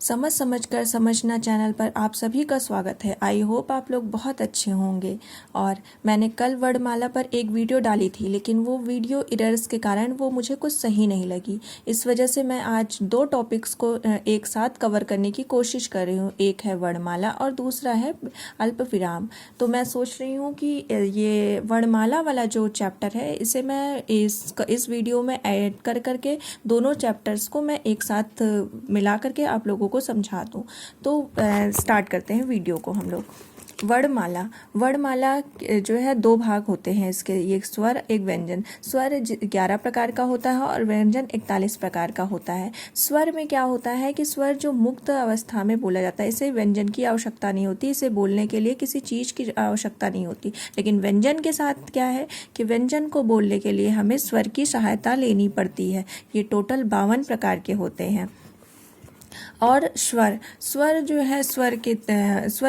समझ समझकर समझना चैनल पर आप सभी का स्वागत है। आई होप आप लोग बहुत अच्छे होंगे। और मैंने कल वर्णमाला पर एक वीडियो डाली थी, लेकिन वो वीडियो एरर्स के कारण वो मुझे कुछ सही नहीं लगी। इस वजह से मैं आज दो टॉपिक्स को एक साथ कवर करने की कोशिश कर रही हूँ। एक है वर्णमाला और दूसरा है अल्पविराम। तो मैं सोच रही हूँ कि ये वर्णमाला वाला जो चैप्टर है इसे मैं इस वीडियो में ऐड कर करके दोनों चैप्टर्स को मैं एक साथ मिला करके आप लोगों को समझा दूँ। तो स्टार्ट करते हैं वीडियो को हम लोग। वर्णमाला जो है दो भाग होते हैं इसके, एक स्वर एक व्यंजन। स्वर 11 प्रकार का होता है और व्यंजन 41 प्रकार का होता है। स्वर में क्या होता है कि स्वर जो मुक्त अवस्था में बोला जाता है, इसे व्यंजन की आवश्यकता नहीं होती, इसे बोलने के लिए किसी चीज़ की आवश्यकता नहीं होती। लेकिन व्यंजन के साथ क्या है कि व्यंजन को बोलने के लिए हमें स्वर की सहायता लेनी पड़ती है। ये टोटल 52 प्रकार के होते हैं। और स्वर जो है स्वर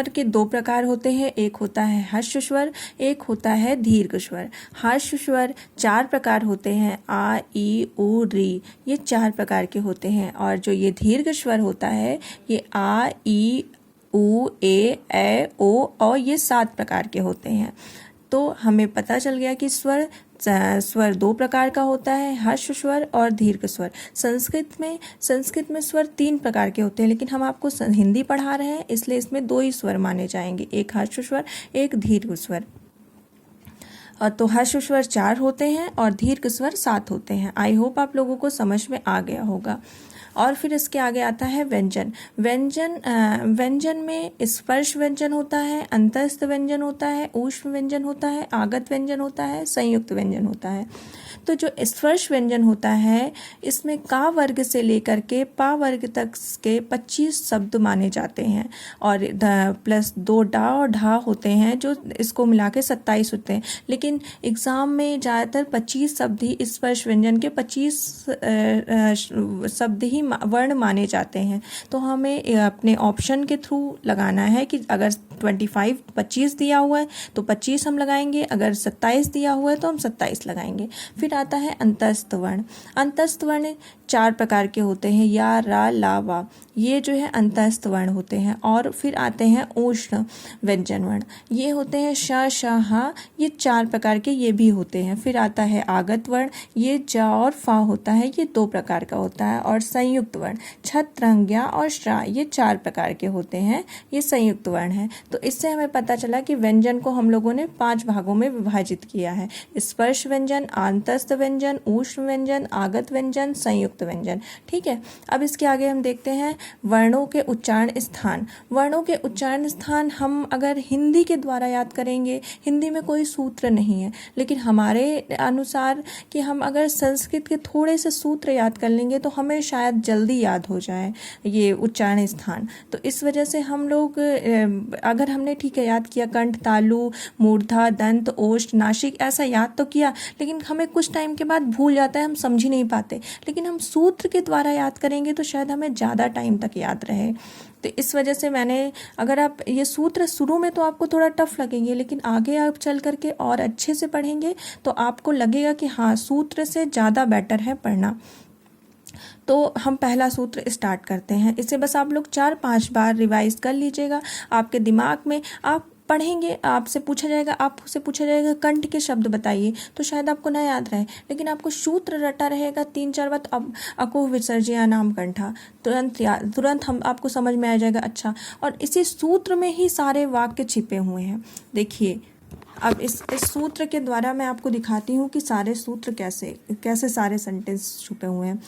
के दो प्रकार होते हैं, एक होता है हर्ष स्वर, एक होता है दीर्घ स्वर। हर्ष स्वर 4 प्रकार होते हैं, आ ई उ री, ये 4 प्रकार के होते हैं। और जो ये दीर्घ स्वर होता है ये आ ई उ ए ओ और ये 7 प्रकार के होते हैं। तो हमें पता चल गया कि स्वर 2 प्रकार का होता है, हर्ष स्वर और दीर्घ स्वर। संस्कृत में स्वर 3 प्रकार के होते हैं, लेकिन हम आपको हिंदी पढ़ा रहे हैं इसलिए इसमें 2 ही स्वर माने जाएंगे, एक हर्ष स्वर एक दीर्घ स्वर। तो हर्ष स्वर 4 होते हैं और दीर्घ स्वर 7 होते हैं। आई होप आप लोगों को समझ में आ गया होगा। और फिर इसके आगे आता है व्यंजन। व्यंजन में स्पर्श व्यंजन होता है, अंतस्थ व्यंजन होता है, ऊष्म व्यंजन होता है, आगत व्यंजन होता है, संयुक्त व्यंजन होता है। तो जो स्पर्श व्यंजन होता है इसमें का वर्ग से लेकर के पा वर्ग तक के 25 शब्द माने जाते हैं और प्लस 2 डा और ढा होते हैं, जो इसको मिला के 27 होते हैं। लेकिन एग्जाम में ज़्यादातर 25 शब्द ही स्पर्श व्यंजन के 25 शब्द ही वर्ण माने जाते हैं। तो हमें अपने ऑप्शन के थ्रू लगाना है कि अगर 25 दिया हुआ है तो 25 हम लगाएंगे, अगर 27 दिया हुआ है तो हम 27 लगाएंगे। फिर आता है अंतस्थ वर्ण। अंतस्थ वर्ण 4 प्रकार के होते हैं, या रा ला वा, ये जो है अंतस्थ वर्ण होते हैं। और फिर आते हैं ऊष्ण व्यंजन वर्ण, ये होते हैं श श हा, ये 4 प्रकार के ये भी होते हैं। फिर आता है आगत वर्ण, ये जा और फा होता है, ये 2 प्रकार का होता है। और संयुक्त वर्ण छत रंग्या और श्रा, ये 4 प्रकार के होते हैं, ये संयुक्त वर्ण है। तो इससे हमें पता चला कि व्यंजन को हम लोगों ने 5 भागों में विभाजित किया है, स्पर्श व्यंजन, अंतस्थ व्यंजन, ऊष्म व्यंजन, आगत व्यंजन, संयुक्त व्यंजन। ठीक है, अब इसके आगे हम देखते हैं वर्णों के उच्चारण स्थान। वर्णों के उच्चारण स्थान हम अगर हिंदी के द्वारा याद करेंगे, हिंदी में कोई सूत्र नहीं है, लेकिन हमारे अनुसार कि हम अगर संस्कृत के थोड़े से सूत्र याद कर लेंगे तो हमें शायद जल्दी याद हो जाए ये उच्चारण स्थान। तो इस वजह से हम लोग अगर हमने ठीक है याद किया कंठ, तालु, मूर्धा, दंत, ओष्ठ, नासिक, ऐसा याद तो किया, लेकिन हमें कुछ टाइम के बाद भूल जाता है, हम समझ ही नहीं पाते। लेकिन हम सूत्र के द्वारा याद करेंगे तो शायद हमें ज़्यादा टाइम तक याद रहे। तो इस वजह से अगर आप ये सूत्र शुरू में तो आपको थोड़ा टफ लगेंगे, लेकिन आगे आप चल करके और अच्छे से पढ़ेंगे तो आपको लगेगा कि हाँ, सूत्र से ज़्यादा बेटर है पढ़ना। तो हम पहला सूत्र स्टार्ट करते हैं। इसे बस आप लोग 4-5 बार रिवाइज कर लीजिएगा। आपके दिमाग में आप पढ़ेंगे, आपसे पूछा जाएगा कंठ के शब्द बताइए, तो शायद आपको ना याद रहे, लेकिन आपको सूत्र रटा रहेगा 3-4 बार। अब अको विसर्जया नाम कंठा, तुरंत हम आपको समझ में आ जाएगा। अच्छा, और इसी सूत्र में ही सारे वाक्य छिपे हुए हैं। देखिए, अब इस सूत्र के द्वारा मैं आपको दिखाती हूँ कि सारे सूत्र कैसे सारे सेंटेंस छुपे हुए हैं।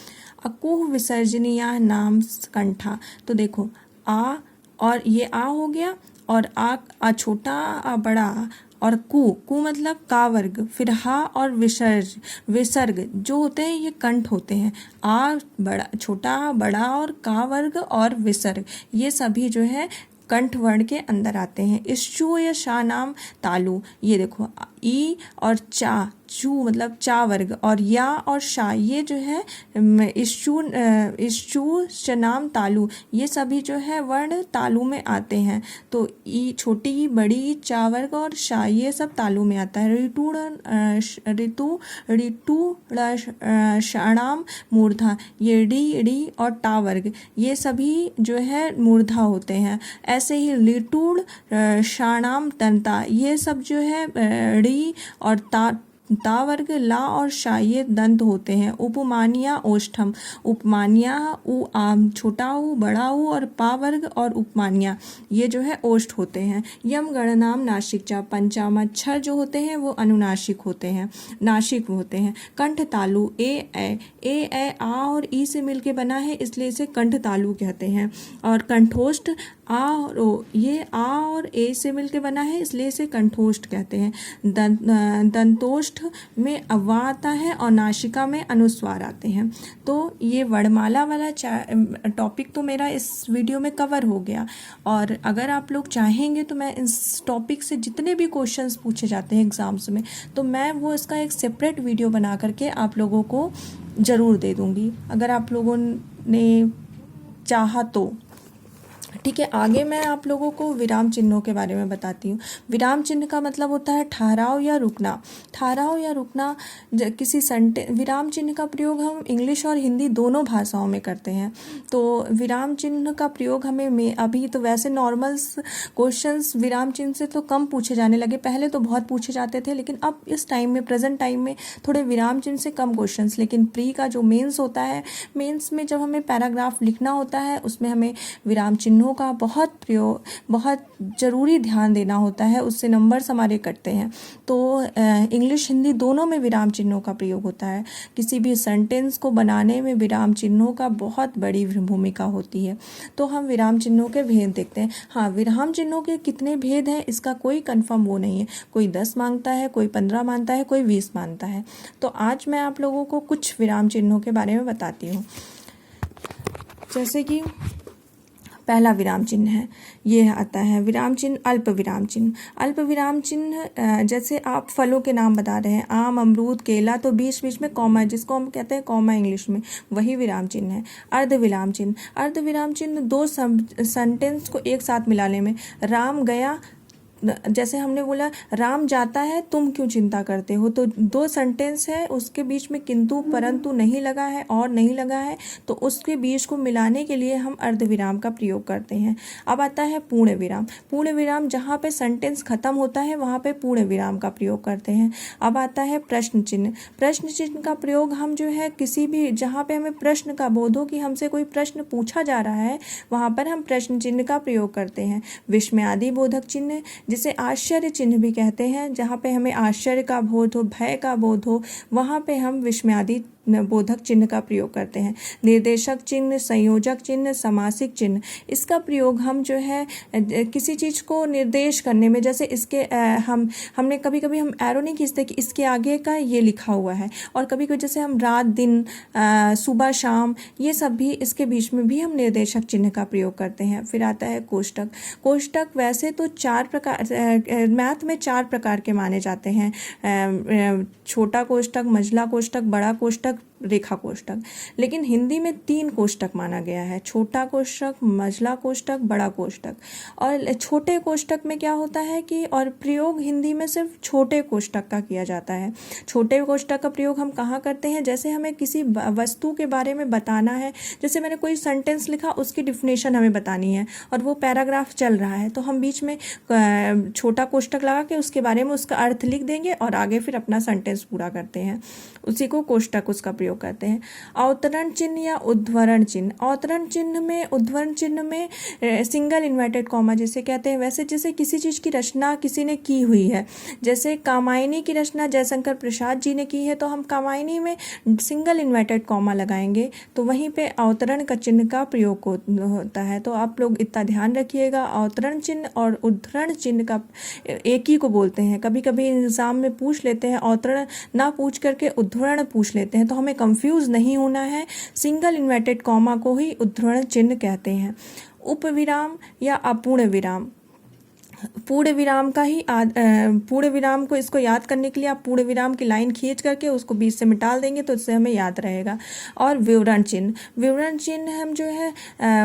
अकुह विसर्जनीया नाम कंठा, तो देखो आ और ये आ हो गया, और आ छोटा, आ बड़ा, और कु मतलब का वर्ग, फिर हा और विसर्ग जो होते हैं ये कंठ होते हैं। आ बड़ा, छोटा, बड़ा और का वर्ग और विसर्ग, ये सभी जो है कंठ वर्ण के अंदर आते हैं। इश्चु या शा नाम तालु, ये देखो ई और चा, चू मतलब चा वर्ग, और या और शा ये जो है इश्चू शनाम तालु, ये सभी जो है वर्ण तालु में आते हैं। तो ई छोटी ई बड़ी ई चा वर्ग और शा ये सब तालु में आता है। ऋतु षणाम मूर्धा, ये डी और टा वर्ग ये सभी जो है मूर्धा होते हैं। ऐसे ही लिटूड़ षणाम तंता, ये सब जो है ड़ी और ता वर्ग ला और शा ये दंत होते हैं। उपमानिया ओष्ठम, उपमानिया उ आम छोटा ऊ बड़ा ऊ और पा वर्ग और उपमानिया ये जो है ओष्ठ होते हैं। यम गणनाम नासिक चा, पंचामच्छर जो होते हैं वो अनुनासिक होते हैं, नासिक होते हैं। कंठ तालु ए आ और ई से मिलके बना है इसलिए इसे कंठ तालु कहते हैं। और कंठोष्ठ आ और ओ, ये आ और ए से मिलके बना है इसलिए इसे कंठोष्ठ कहते हैं। दंतोष्ठ में अव्वा आता है और नासिका में अनुस्वार आते हैं। तो ये वर्णमाला वाला टॉपिक तो मेरा इस वीडियो में कवर हो गया। और अगर आप लोग चाहेंगे तो मैं इस टॉपिक से जितने भी क्वेश्चंस पूछे जाते हैं एग्ज़ाम्स में, तो मैं वो इसका एक सेपरेट वीडियो बना करके आप लोगों को ज़रूर दे दूँगी अगर आप लोगों ने चाहा तो। ठीक है, आगे मैं आप लोगों को विराम चिन्हों के बारे में बताती हूँ। विराम चिन्ह का मतलब होता है ठहराव या रुकना। ठहराव या रुकना किसी विराम चिन्ह का प्रयोग हम इंग्लिश और हिंदी दोनों भाषाओं में करते हैं। तो विराम चिन्ह का प्रयोग हमें अभी तो वैसे नॉर्मल क्वेश्चंस विराम चिन्ह से तो कम पूछे जाने लगे, पहले तो बहुत पूछे जाते थे, लेकिन अब इस टाइम में प्रेजेंट टाइम में थोड़े विराम चिन्ह से कम क्वेश्चंस। लेकिन प्री का जो मेंस होता है, मेंस में जब हमें पैराग्राफ लिखना होता है उसमें हमें विराम चिन्हों का बहुत ज़रूरी ध्यान देना होता है, उससे नंबर्स हमारे कटते हैं। तो इंग्लिश हिंदी दोनों में विराम चिन्हों का प्रयोग होता है। किसी भी सेंटेंस को बनाने में विराम चिन्हों का बहुत बड़ी भूमिका होती है। तो हम विराम चिन्हों के भेद देखते हैं। हाँ, विराम चिन्हों के कितने भेद हैं इसका कोई कंफर्म वो नहीं है, कोई 10 मांगता है, कोई 15 मानता है, कोई 20 मानता है। तो आज मैं आप लोगों को कुछ विराम चिन्हों के बारे में बताती हूँ। जैसे कि पहला विराम चिन्ह है, ये आता है विराम चिन्ह अल्प विराम चिन्ह। अल्प विराम चिन्ह जैसे आप फलों के नाम बता रहे हैं, आम, अमरूद, केला, तो बीच बीच में कॉमा, जिसको हम कहते हैं कॉमा इंग्लिश में, वही विराम चिन्ह है। अर्ध विराम चिन्ह, अर्ध विराम चिन्ह दो सेंटेंस को एक साथ मिलाने में, राम गया, जैसे हमने बोला राम जाता है तुम क्यों चिंता करते हो, तो दो सेंटेंस है उसके बीच में किंतु परंतु नहीं लगा है और नहीं लगा है, तो उसके बीच को मिलाने के लिए हम अर्धविराम का प्रयोग करते हैं। अब आता है पूर्ण विराम। पूर्ण विराम जहाँ पे सेंटेंस खत्म होता है वहाँ पे पूर्ण विराम का प्रयोग करते हैं। अब आता है प्रश्न चिन्ह। प्रश्न चिन्ह का प्रयोग हम जो है किसी भी जहाँ पे हमें प्रश्न का बोध हो कि हमसे कोई प्रश्न पूछा जा रहा है वहाँ पर हम प्रश्न चिन्ह का प्रयोग करते हैं। विस्मयादि बोधक चिन्ह जिसे आश्चर्य चिन्ह भी कहते हैं, जहाँ पे हमें आश्चर्य का बोध हो, भय का बोध हो, वहाँ पे हम विस्मयादि बोधक चिन्ह का प्रयोग करते हैं। निर्देशक चिन्ह, संयोजक चिन्ह, समासिक चिन्ह, इसका प्रयोग हम जो है किसी चीज़ को निर्देश करने में, जैसे इसके हमने कभी कभी हम एरो नहीं खींचते कि इसके आगे का ये लिखा हुआ है, और कभी कभी जैसे हम रात दिन, सुबह शाम, ये सब भी इसके बीच में भी हम निर्देशक चिन्ह का प्रयोग करते हैं। फिर आता है कोष्टक। कोष्टक वैसे तो 4 प्रकार, मैथ में 4 प्रकार के माने जाते हैं, छोटा कोष्टक, मझला कोष्टक, बड़ा कोष्टक, रेखा कोष्टक, लेकिन हिंदी में 3 कोष्टक माना गया है, छोटा कोष्टक, मझला कोष्टक, बड़ा कोष्टक। और छोटे कोष्टक में क्या होता है कि और प्रयोग हिंदी में सिर्फ छोटे कोष्टक का किया जाता है। छोटे कोष्टक का प्रयोग हम कहाँ करते हैं, जैसे हमें किसी वस्तु के बारे में बताना है, जैसे मैंने कोई सेंटेंस लिखा, उसकी डिफिनेशन हमें बतानी है और वो पैराग्राफ चल रहा है, तो हम बीच में छोटा कोष्टक लगा के उसके बारे में उसका अर्थ लिख देंगे और आगे फिर अपना सेंटेंस पूरा करते हैं, उसी को कोष्टक उसका प्रयोग करते हैं। अवतरण चिन्ह या उद्धरण चिन्ह। अवतरण चिन्ह में, उद्धरण चिन्ह में सिंगल इन्वर्टेड कॉमा जिसे कहते हैं, वैसे जैसे किसी चीज़ की रचना किसी ने की हुई है, जैसे कामायनी की रचना जयशंकर प्रसाद जी ने की है, तो हम कामायनी में सिंगल इन्वर्टेड कॉमा लगाएंगे, तो वहीं पे अवतरण का चिन्ह का प्रयोग होता है। तो आप लोग इतना ध्यान रखिएगा, अवतरण चिन्ह और उद्धरण चिन्ह का एक ही को बोलते हैं। कभी कभी एग्जाम में पूछ लेते हैं, अवतरण ना पूछ करके उद्धरण पूछ लेते हैं, तो हमें कंफ्यूज नहीं होना है, सिंगल इन्वर्टेड कॉमा को ही उद्धरण चिन्ह कहते हैं। उपविराम या अपूर्ण विराम। पूर्ण विराम का ही पूर्ण विराम को इसको याद करने के लिए आप पूर्ण विराम की लाइन खींच करके उसको बीच से मिटा देंगे तो इससे हमें याद रहेगा। और विवरण चिन्ह हम जो है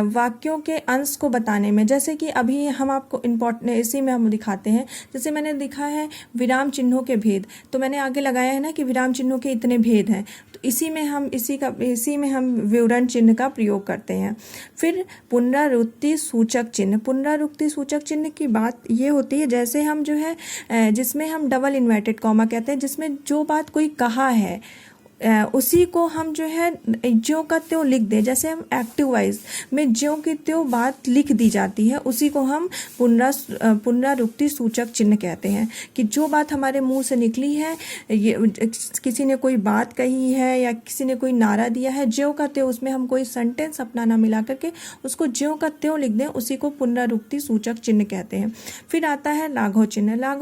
वाक्यों के अंश को बताने में, जैसे कि अभी हम आपको इम्पोर्टेंट इसी में हम दिखाते हैं, जैसे मैंने लिखा है विराम चिन्हों के भेद, तो मैंने आगे लगाया है ना कि विराम चिन्हों के इतने भेद हैं, तो इसी में हम विवरण चिन्ह का प्रयोग करते हैं। फिर पुनरावृत्ति सूचक चिन्ह की बात ये होती है, जैसे हम जो है जिसमें हम डबल इन्वर्टेड कॉमा कहते हैं, जिसमें जो बात कोई कहा है उसी को हम जो है ज्यों का त्यों लिख दें। जैसे हम एक्टिव वॉइस में ज्यों की त्यों बात लिख दी जाती है, उसी को हम पुनरावृत्ति सूचक चिन्ह कहते हैं, कि जो बात हमारे मुंह से निकली है, ये किसी ने कोई बात कही है या किसी ने कोई नारा दिया है, ज्यों का त्यों उसमें हम कोई सेंटेंस अपना ना मिला करके उसको ज्यों का त्यों लिख दें, उसी को पुनरावृत्ति सूचक चिन्ह कहते हैं। फिर आता है लाघव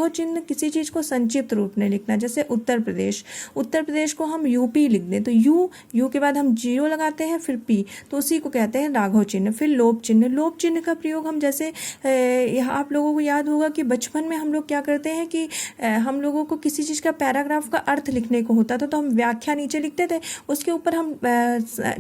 चिन्ह किसी चीज़ को संक्षिप्त रूप में लिखना, जैसे उत्तर प्रदेश को हम यूपी लिख दें, तो यू के बाद हम जीरो लगाते हैं, फिर पी, तो उसी को कहते हैं लाघव चिन्ह। फिर लोप चिन्ह का प्रयोग हम जैसे यहाँ आप लोगों को याद होगा कि बचपन में हम लोग क्या करते हैं कि हम लोगों को किसी चीज़ का पैराग्राफ का अर्थ लिखने को होता था, तो हम व्याख्या नीचे लिखते थे, उसके ऊपर हम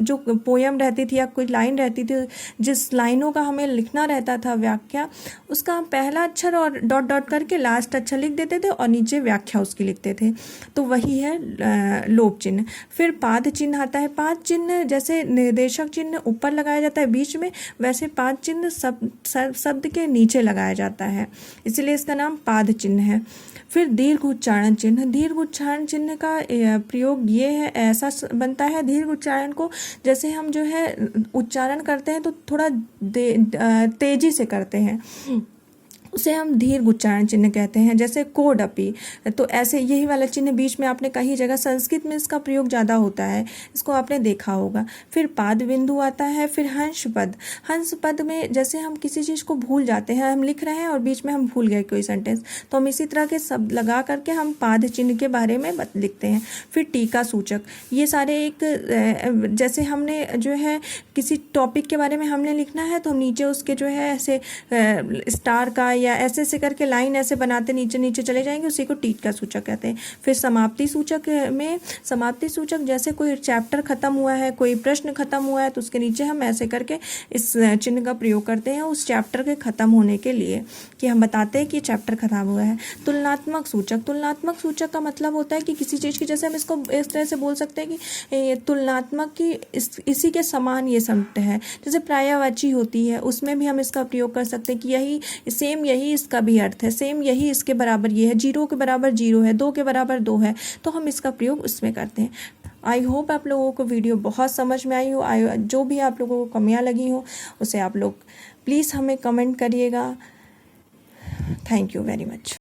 जो पोयम रहती थी या कोई लाइन रहती थी, जिस लाइनों का हमें लिखना रहता था व्याख्या, उसका हम पहला अक्षर और डॉट डॉट करके लास्ट अक्षर लिख देते थे और नीचे व्याख्या उसकी लिखते थे, तो वही है लोप चिन्ह। फिर पाद चिन्ह आता है। पाद चिन्ह जैसे निर्देशक चिन्ह ऊपर लगाया जाता है बीच में, वैसे पाद चिन्ह शब्द के नीचे लगाया जाता है, इसलिए इसका नाम पाद चिन्ह है। फिर दीर्घ उच्चारण चिन्ह का प्रयोग ये है, ऐसा बनता है दीर्घ उच्चारण को, जैसे हम जो है उच्चारण करते हैं तो थोड़ा तेजी से करते हैं, उसे हम दीर्घ उच्चारण चिन्ह कहते हैं। जैसे कोडपि, तो ऐसे यही वाला चिन्ह बीच में आपने कहीं जगह, संस्कृत में इसका प्रयोग ज़्यादा होता है, इसको आपने देखा होगा। फिर पाद बिंदु आता है। फिर हंस पद में जैसे हम किसी चीज़ को भूल जाते हैं, हम लिख रहे हैं और बीच में हम भूल गए कोई सेंटेंस, तो हम इसी तरह के शब्द लगा करके हम पाद चिन्ह के बारे में लिखते हैं। फिर टीका सूचक, ये सारे एक जैसे हमने जो है किसी टॉपिक के बारे में हमने लिखना है, तो हम नीचे उसके जो है ऐसे स्टार का या ऐसे ऐसे करके लाइन ऐसे बनाते नीचे नीचे चले जाएंगे, उसी को टीका सूचक कहते हैं। फिर समाप्ति सूचक जैसे कोई चैप्टर खत्म हुआ है, कोई प्रश्न खत्म हुआ है, तो उसके नीचे हम ऐसे करके इस चिन्ह का प्रयोग करते हैं उस चैप्टर के खत्म होने के लिए, कि हम बताते हैं कि चैप्टर खत्म हुआ है। तुलनात्मक सूचक का मतलब होता है कि किसी चीज़ की, जैसे हम इसको इस तरह से बोल सकते हैं कि तुलनात्मक की इसी के समान ये शब्द है। जैसे पर्यायवाची होती है, उसमें भी हम इसका प्रयोग कर सकते हैं कि यही इसका भी अर्थ है, सेम यही इसके बराबर ये है, 0 के बराबर 0 है, 2 के बराबर 2 है, तो हम इसका प्रयोग उसमें करते हैं। आई होप आप लोगों को वीडियो बहुत समझ में आई हो। जो भी आप लोगों को कमियां लगी हो उसे आप लोग प्लीज़ हमें कमेंट करिएगा। Thank you very much.